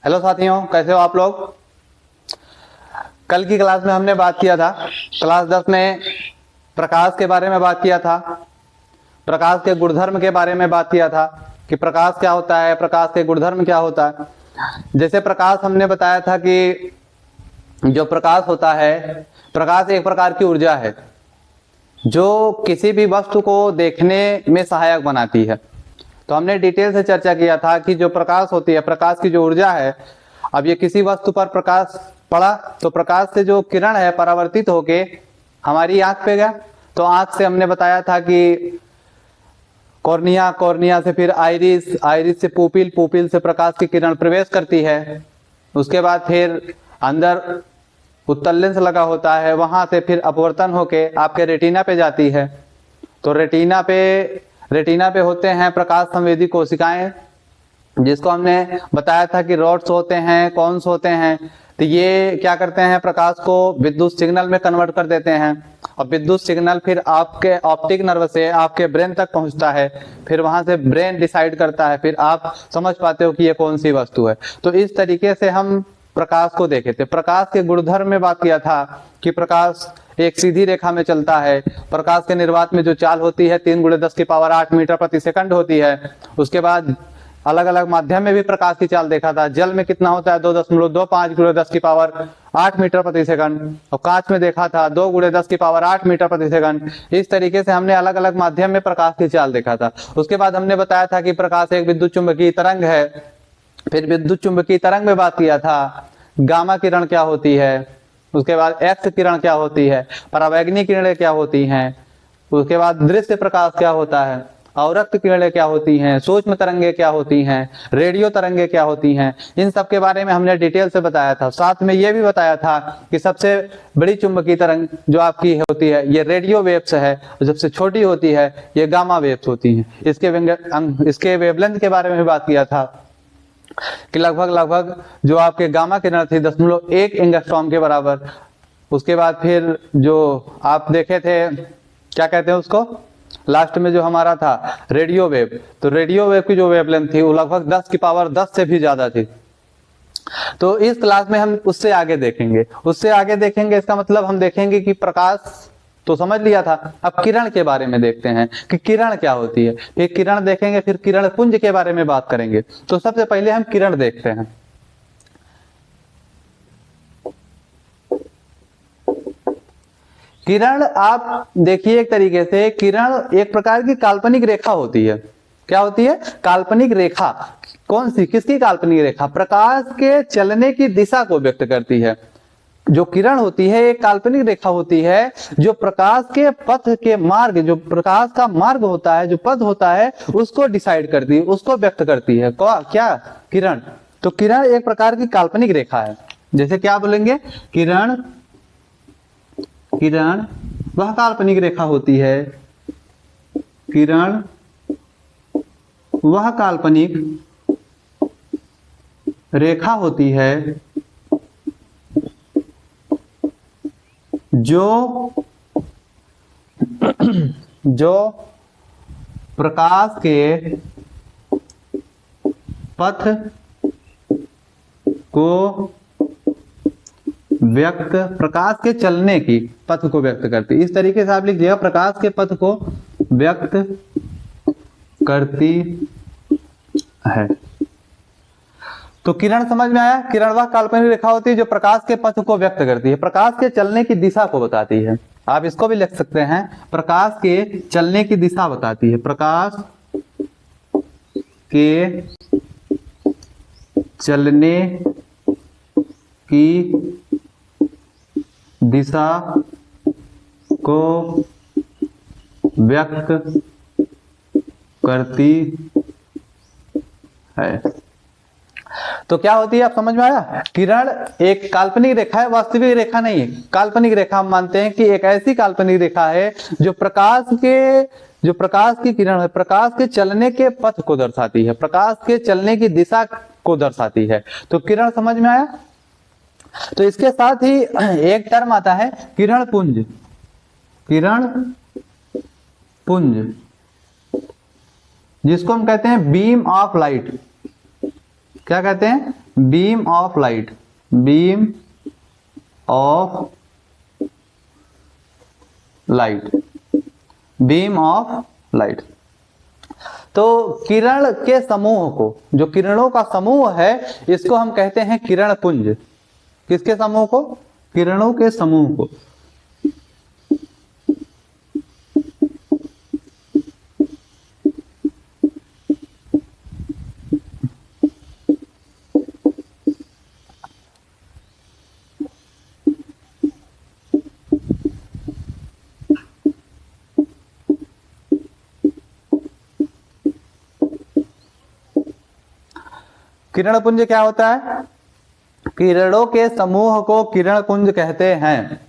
Hello साथियों, कैसे हो आप लोग। कल की क्लास में हमने बात किया था, क्लास 10 में प्रकाश के बारे में बात किया था, प्रकाश के गुणधर्म के बारे में बात किया था कि प्रकाश क्या होता है, प्रकाश के गुणधर्म क्या होता है। जैसे प्रकाश हमने बताया था कि जो प्रकाश होता है, प्रकाश एक प्रकार की ऊर्जा है जो किसी भी वस्तु को देखने में सहायक बनाती है। तो हमने डिटेल से चर्चा किया था कि जो प्रकाश होती है, प्रकाश की जो ऊर्जा है, अब ये किसी वस्तु पर प्रकाश पड़ा तो प्रकाश से जो किरण है परावर्तित होके हमारी आंख पे गया। तो आंख से हमने बताया था कि कॉर्निया, कॉर्निया से फिर आइरिस, आइरिस से पुपिल, पुपिल से प्रकाश की किरण प्रवेश करती है। उसके बाद फिर अंदर उत्तल लेंस लगा होता है, वहां से फिर अपवर्तन होके आपके रेटिना पे जाती है। तो रेटिना पे होते हैं प्रकाश संवेदी कोशिकाएं, जिसको हमने बताया था कि रॉड्स होते हैं, कॉन्स होते हैं। तो ये क्या करते हैं, प्रकाश को विद्युत सिग्नल में कन्वर्ट कर देते हैं और विद्युत सिग्नल फिर आपके ऑप्टिक नर्व से आपके ब्रेन तक पहुंचता है। फिर वहां से ब्रेन डिसाइड करता है, फिर आप समझ पाते हो कि ये कौन सी वस्तु है। तो इस तरीके से हम प्रकाश को देखे थे। प्रकाश के गुणधर्म में बात किया था कि प्रकाश एक सीधी रेखा में चलता है। प्रकाश के निर्वात में जो चाल होती है 3 × 10⁸ मीटर प्रति सेकंड होती है। उसके बाद अलग अलग माध्यम में भी प्रकाश की चाल देखा था। जल में कितना होता है, 2.25 × 10⁸ मीटर प्रति सेकंड, और कांच में देखा था 2 × 10⁸ मीटर प्रति सेकंड। इस तरीके से हमने अलग अलग माध्यम में प्रकाश की चाल देखा था। उसके बाद हमने बताया था कि प्रकाश एक विद्युत चुंबकीय तरंग है। फिर विद्युत चुंबकीय तरंग में बात किया था, गामा किरण क्या होती है, उसके बाद एक्स किरण क्या होती है, परावैंगनी किरणें क्या होती हैं, उसके बाद दृश्य प्रकाश क्या होता है, अवरक्त किरणें क्या होती हैं, सूक्ष्म तरंगे क्या होती हैं, रेडियो तरंगे क्या होती हैं। इन सब के बारे में हमने डिटेल से बताया था। साथ में ये भी बताया था कि सबसे बड़ी चुंबकीय तरंग जो आपकी होती है ये रेडियो वेव्स है, और सबसे छोटी होती है ये गामा वेव्स होती हैं। इसके वेवलेंथ के बारे में भी बात किया था कि लगभग जो आपके गामा किरण थी 0.1 एंगस्ट्रॉम के बराबर। उसके बाद फिर जो आप देखे थे, क्या कहते हैं उसको, लास्ट में जो हमारा था रेडियो वेव, तो रेडियो वेव की जो वेवलेंथ थी वो लगभग 10⁻10 से भी ज्यादा थी। तो इस क्लास में हम उससे आगे देखेंगे। इसका मतलब हम देखेंगे कि प्रकाश तो समझ लिया था, अब किरण के बारे में देखते हैं कि किरण क्या होती है। फिर किरण देखेंगे, फिर किरण पुंज के बारे में बात करेंगे। तो सबसे पहले हम किरण देखते हैं। किरण आप देखिए, एक तरीके से किरण एक प्रकार की काल्पनिक रेखा होती है। क्या होती है, काल्पनिक रेखा। कौन सी, किसकी काल्पनिक रेखा, प्रकाश के चलने की दिशा को व्यक्त करती है। जो किरण होती है एक काल्पनिक रेखा होती है जो प्रकाश के पथ के मार्ग, जो प्रकाश का मार्ग होता है, जो पथ होता है, उसको डिसाइड करती है, उसको व्यक्त करती है। क्या, किरण। तो किरण एक प्रकार की काल्पनिक रेखा है। जैसे क्या बोलेंगे, किरण वह काल्पनिक रेखा होती है, किरण वह काल्पनिक रेखा होती है जो प्रकाश के पथ को व्यक्त, प्रकाश के चलने की पथ को व्यक्त करती। इस तरीके से आप लिखिएगा, प्रकाश के पथ को व्यक्त करती है। तो किरण समझ में आया। किरण वह काल्पनिक रेखा होती है जो प्रकाश के पथ को व्यक्त करती है, प्रकाश के चलने की दिशा को बताती है। आप इसको भी लिख सकते हैं, प्रकाश के चलने की दिशा बताती है, प्रकाश के चलने की दिशा को व्यक्त करती है। तो क्या होती है, आप समझ में आया। किरण एक काल्पनिक रेखा है, वास्तविक रेखा नहीं है। काल्पनिक रेखा हम मानते हैं कि एक ऐसी काल्पनिक रेखा है जो प्रकाश की किरण है, प्रकाश के चलने के पथ को दर्शाती है, प्रकाश के चलने की दिशा को दर्शाती है। तो किरण समझ में आया। तो इसके साथ ही एक टर्म आता है किरण पुंज। किरण पुंज जिसको हम कहते हैं बीम ऑफ लाइट। क्या कहते हैं, beam of light, beam of light, beam of light. तो किरण के समूह को, जो किरणों का समूह है, इसको हम कहते हैं किरण पुंज। किसके समूह को? किरणों के समूह को। किरण पुंज क्या होता है? किरणों के समूह को किरण पुंज कहते हैं।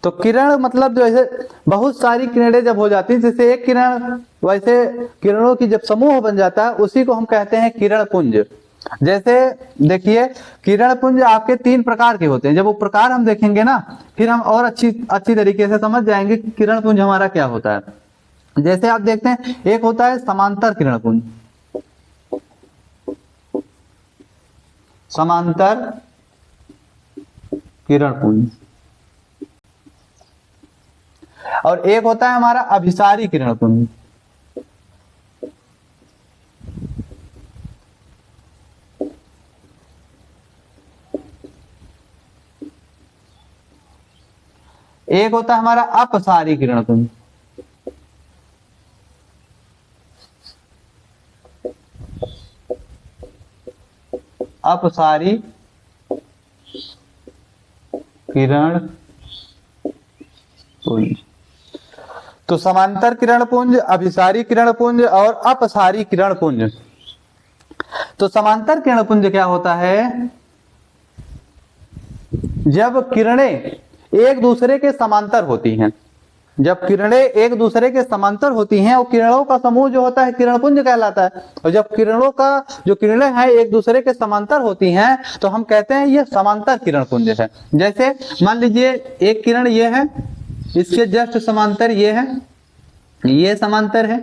तो किरण मतलब जो है, बहुत सारी किरणें जब हो जाती है, जैसे एक किरण, वैसे किरणों की जब समूह बन जाता है उसी को हम कहते हैं किरण पुंज। जैसे देखिए, किरण पुंज आपके 3 प्रकार के होते हैं। जब वो प्रकार हम देखेंगे ना, फिर हम और अच्छी तरीके से समझ जाएंगे कि किरण पुंज हमारा क्या होता है। जैसे आप देखते हैं, एक होता है समांतर किरण पुंज, समांतर किरण पुंज, और एक होता है हमारा अभिसारी किरण पुंज। एक होता है हमारा अपसारी किरण पुंज। अपसारी किरण पुंज। तो समांतर किरण पुंज, अभिसारी किरण पुंज और अपसारी किरण पुंज। तो समांतर किरण पुंज क्या होता है? जब किरणें एक दूसरे के समांतर होती हैं, जब किरणें एक दूसरे के समांतर होती हैं, और किरणों का समूह जो होता है किरण पुंज कहलाता है। और जब किरणों का जो किरणें हैं एक दूसरे के समांतर होती हैं, तो हम कहते हैं ये समांतर किरण पुंज है। जैसे मान लीजिए, एक किरण ये है, इसके जस्ट समांतर ये है, ये समांतर है,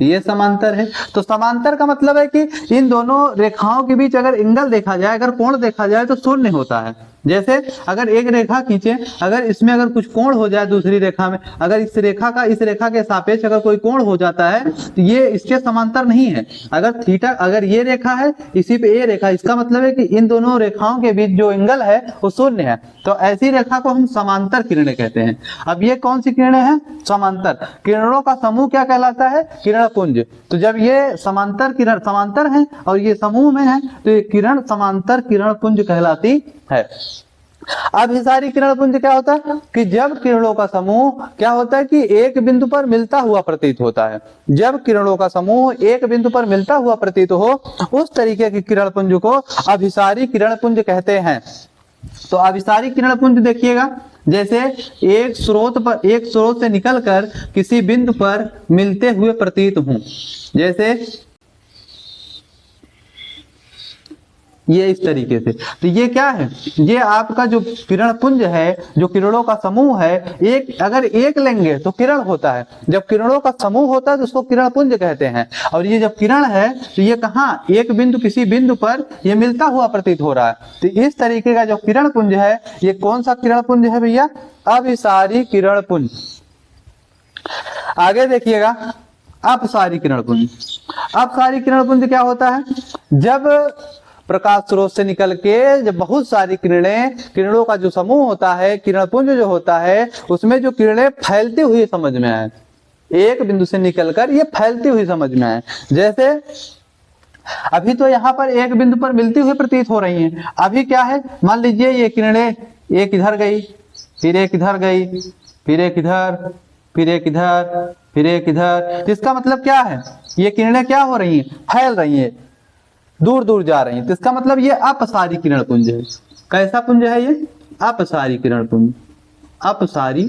ये समांतर है। तो समांतर का मतलब है कि इन दोनों रेखाओं के बीच अगर एंगल देखा जाए, अगर कोण देखा जाए, तो शून्य होता है। जैसे अगर एक रेखा खींचे, अगर इसमें अगर कुछ कोण हो जाए दूसरी रेखा में, अगर इस रेखा के सापेक्ष अगर कोई कोण हो जाता है, तो ये इसके समांतर नहीं है। अगर थीटा, अगर ये रेखा है, इसी पे ये रेखा, इसका मतलब है कि इन दोनों रेखाओं के बीच जो एंगल है वो शून्य है। तो ऐसी रेखा को हम समांतर किरणें कहते हैं। अब ये कौन सी किरणें हैं? समांतर किरणों का समूह क्या कहलाता है? किरण पुंज। तो जब ये समांतर किरण समांतर हैं और ये समूह में है, तो ये किरण समांतर किरण पुंज कहलाती है। अभिसारी किरण पुंज क्या होता है? कि जब किरणों का समूह क्या होता है कि एक बिंदु पर मिलता हुआ प्रतीत होता है। जब किरणों का समूह एक बिंदु पर मिलता हुआ प्रतीत हो, उस तरीके की किरण पुंज को अभिसारी किरण पुंज कहते हैं। तो अभिसारी किरण पुंज देखिएगा, जैसे एक स्रोत से निकलकर किसी बिंदु पर मिलते हुए प्रतीत हों। जैसे ये इस तरीके से। तो ये क्या है? ये आपका जो किरण पुंज है, जो किरणों का समूह है, अगर एक लेंगे तो किरण होता है। जब किरणों का समूह होता है तो उसको किरण पुंज कहते हैं। और ये जब किरण है तो ये कहाँ, एक बिंदु, किसी बिंदु पर ये मिलता हुआ प्रतीत हो रहा है। तो इस तरीके का जो किरण पुंज है, ये कौन सा किरण पुंज है भैया? अभिसारी किरण पुंज। आगे देखिएगा, अपसारी किरण पुंज। अपसारी किरण पुंज क्या होता है? जब प्रकाश स्रोत से निकल के जब बहुत सारी किरणों का जो समूह होता है, किरण पुंज जो होता है, उसमें जो किरणें फैलती हुई समझ में आए, एक बिंदु से निकलकर ये फैलती हुई समझ में आए। जैसे अभी तो यहाँ पर एक बिंदु पर मिलती हुई प्रतीत हो रही हैं। अभी क्या है, मान लीजिए ये किरणें एक इधर गई, फिर एक इधर गई, फिर एक इधर, फिर एक इधर, फिर एक इधर। तो इसका मतलब क्या है? ये किरणें क्या हो रही हैं? फैल रही हैं, दूर दूर जा रही हैं। तो इसका मतलब ये अपसारी किरण पुंज है। कैसा पुंज है ये? अपसारी किरण पुंज। अपसारी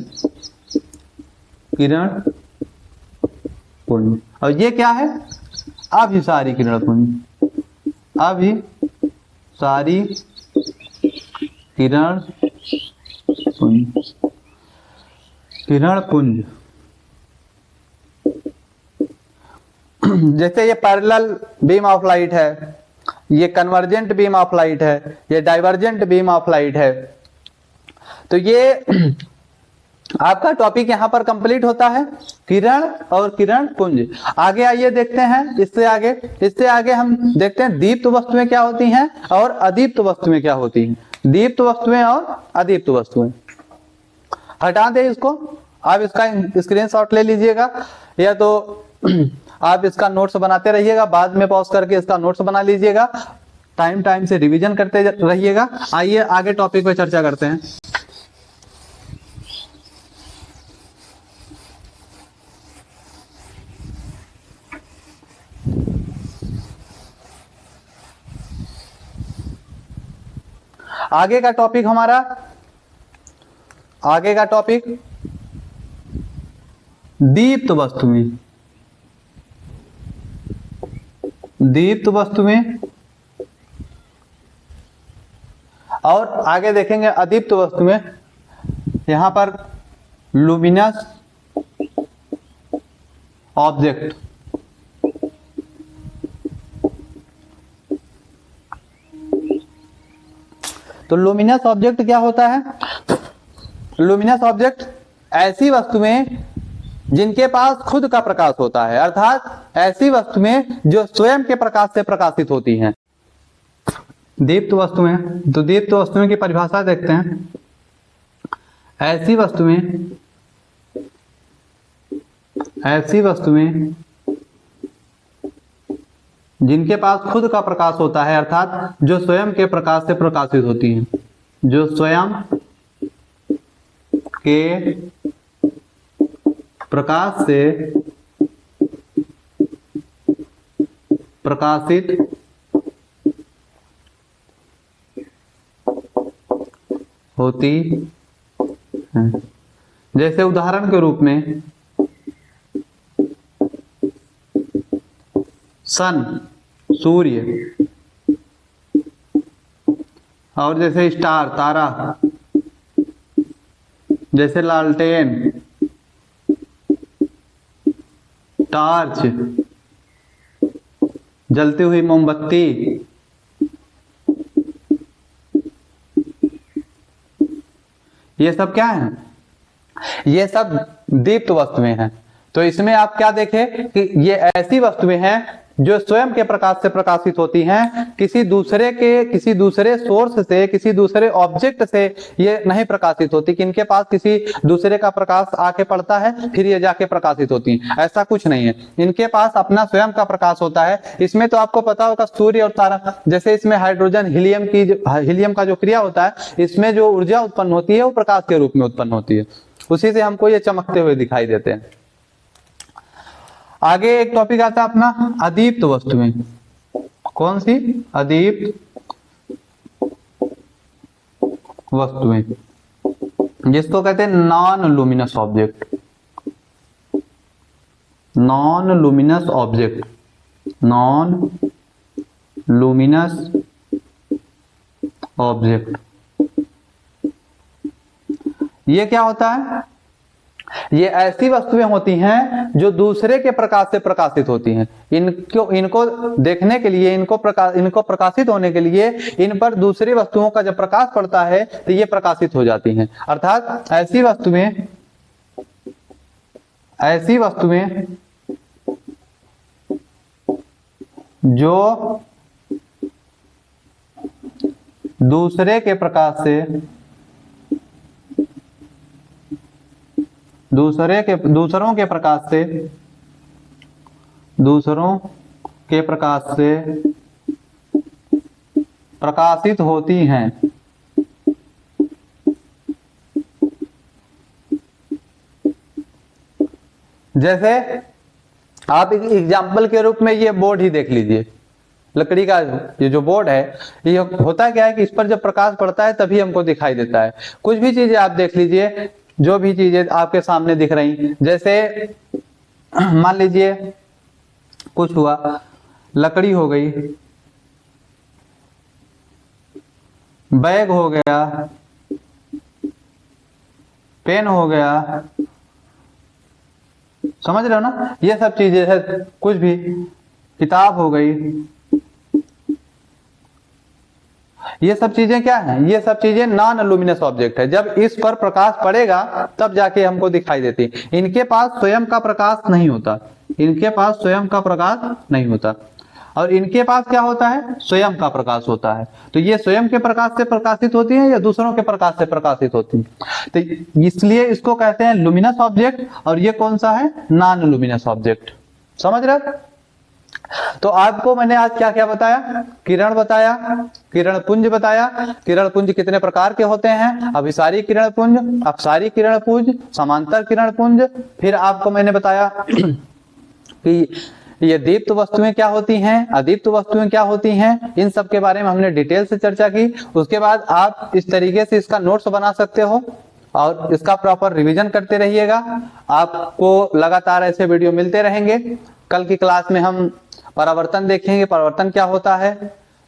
किरण पुंज। और ये क्या है? अभिसारी किरण पुंज। अभिसारी किरण पुंज। किरण पुंज। जैसे ये पैरेलल बीम ऑफ लाइट है, ये कन्वर्जेंट बीम ऑफ लाइट है, ये डाइवर्जेंट बीम ऑफ लाइट है। तो ये आपका टॉपिक यहाँ पर कंप्लीट होता है, किरण और किरण पुंज। आगे आइए देखते हैं, इससे आगे हम देखते हैं दीप्त वस्तुएं क्या होती हैं और अदीप्त वस्तुएं क्या होती हैं। दीप्त वस्तुएं और अदीप्त वस्तुएं, हटा दें इसको। आप इसका स्क्रीनशॉट ले लीजिएगा, या तो आप इसका नोट्स बनाते रहिएगा, बाद में पॉज करके इसका नोट्स बना लीजिएगा, टाइम से रिवीजन करते रहिएगा। आइए आगे टॉपिक पे चर्चा करते हैं। आगे का टॉपिक दीप्त वस्तुएं। दीप्त वस्तुएं और आगे देखेंगे अदीप्त वस्तुएं। यहां पर लुमिनस ऑब्जेक्ट, तो लुमिनस ऑब्जेक्ट क्या होता है? लुमिनस ऑब्जेक्ट ऐसी वस्तुएं जिनके पास खुद का प्रकाश होता है, अर्थात ऐसी वस्तुएं जो स्वयं के प्रकाश से प्रकाशित होती हैं। दीप्त वस्तुएं, तो दीप्त वस्तुएं की परिभाषा देखते हैं। ऐसी वस्तुएं जिनके पास खुद का प्रकाश होता है, अर्थात जो स्वयं के प्रकाश से प्रकाशित होती हैं, जो स्वयं के प्रकाश से प्रकाशित होती हैं। जैसे उदाहरण के रूप में सन, सूर्य, और जैसे स्टार, तारा, जैसे लालटेन, टॉर्च, जलती हुई मोमबत्ती, ये सब क्या है? ये सब दीप्त वस्तुएं हैं। तो इसमें आप क्या देखें कि ये ऐसी वस्तुएं हैं जो स्वयं के प्रकाश से प्रकाशित होती हैं, किसी दूसरे सोर्स से, किसी दूसरे ऑब्जेक्ट से ये नहीं प्रकाशित होती कि इनके पास किसी दूसरे का प्रकाश आके पड़ता है फिर ये जाके प्रकाशित होती हैं। ऐसा कुछ नहीं है, इनके पास अपना स्वयं का प्रकाश होता है। इसमें तो आपको पता होगा सूर्य और तारा, जैसे इसमें हाइड्रोजन हीलियम का जो क्रिया होता है, इसमें जो ऊर्जा उत्पन्न होती है वो प्रकाश के रूप में उत्पन्न होती है, उसी से हमको ये चमकते हुए दिखाई देते हैं। आगे एक टॉपिक आता है अपना अदीप्त वस्तुएं। कौन सी? अदीप्त वस्तुएं, जिसको कहते हैं non luminous object. Non luminous object, non luminous object, ये क्या होता है? ये ऐसी वस्तुएं होती हैं जो दूसरे के प्रकाश से प्रकाशित होती हैं। इनको देखने के लिए, इनको प्रकाशित होने के लिए इन पर दूसरी वस्तुओं का जब प्रकाश पड़ता है तो ये प्रकाशित हो जाती हैं। अर्थात ऐसी वस्तुएं जो दूसरों के प्रकाश से प्रकाशित होती हैं। जैसे आप एक एग्जाम्पल के रूप में ये बोर्ड ही देख लीजिए, लकड़ी का ये जो बोर्ड है, ये होता क्या है कि इस पर जब प्रकाश पड़ता है तभी हमको दिखाई देता है। कुछ भी चीजें आप देख लीजिए, जो भी चीजें आपके सामने दिख रही, जैसे मान लीजिए कुछ हुआ, लकड़ी हो गई, बैग हो गया, पेन हो गया, समझ रहे हो ना? ये सब चीजें है, कुछ भी, किताब हो गई, ये सब चीजें क्या है? ये सब चीजें नॉन लुमिनस ऑब्जेक्ट है। जब इस पर प्रकाश पड़ेगा तब जाके हमको दिखाई देती। इनके पास स्वयं का प्रकाश नहीं होता, इनके पास स्वयं का प्रकाश नहीं होता, और इनके पास क्या होता है? स्वयं का प्रकाश होता है। तो ये स्वयं के प्रकाश से प्रकाशित होती है या दूसरों के प्रकाश से प्रकाशित होती है? तो इसलिए इसको कहते हैं लुमिनस ऑब्जेक्ट, और ये कौन सा है? Non luminous object. समझ रहे? तो आपको मैंने आज क्या क्या बताया? किरण बताया, किरण पुंज बताया। किरण पुंज कितने प्रकार के होते हैं? अभिसारी किरण पुंज, अपसारी किरण पुंज, समांतर किरण पुंज। फिर आपको मैंने बताया कि ये दीप्त वस्तुएं क्या होती हैं, अदीप्त वस्तुएं क्या होती हैं, इन सब के बारे में हमने डिटेल से चर्चा की। उसके बाद आप इस तरीके से इसका नोट्स बना सकते हो और इसका प्रॉपर रिवीजन करते रहिएगा। आपको लगातार ऐसे वीडियो मिलते रहेंगे। कल की क्लास में हम परावर्तन देखेंगे, परावर्तन क्या होता है,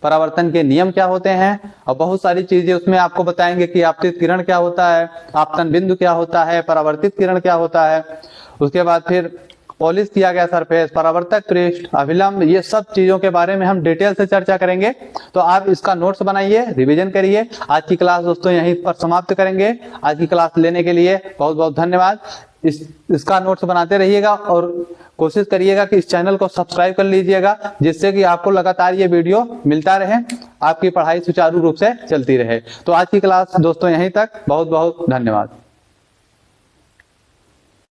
परावर्तन के नियम क्या होते हैं, और बहुत सारी चीजें उसमें आपको बताएंगे कि आपतित किरण क्या होता है, आपतन बिंदु क्या होता है, परावर्तित किरण क्या होता है। उसके बाद फिर पॉलिश किया गया सरफेस, परावर्तक पृष्ठ, अभिलंब, ये सब चीजों के बारे में हम डिटेल से चर्चा करेंगे। तो आप इसका नोट्स बनाइए, रिवीजन करिए। आज की क्लास दोस्तों यहीं पर समाप्त करेंगे। आज की क्लास लेने के लिए बहुत बहुत धन्यवाद। इसका नोट्स बनाते रहिएगा और कोशिश करिएगा कि इस चैनल को सब्सक्राइब कर लीजिएगा, जिससे कि आपको लगातार ये वीडियो मिलता रहे, आपकी पढ़ाई सुचारू रूप से चलती रहे। तो आज की क्लास दोस्तों यहीं तक। बहुत बहुत धन्यवाद।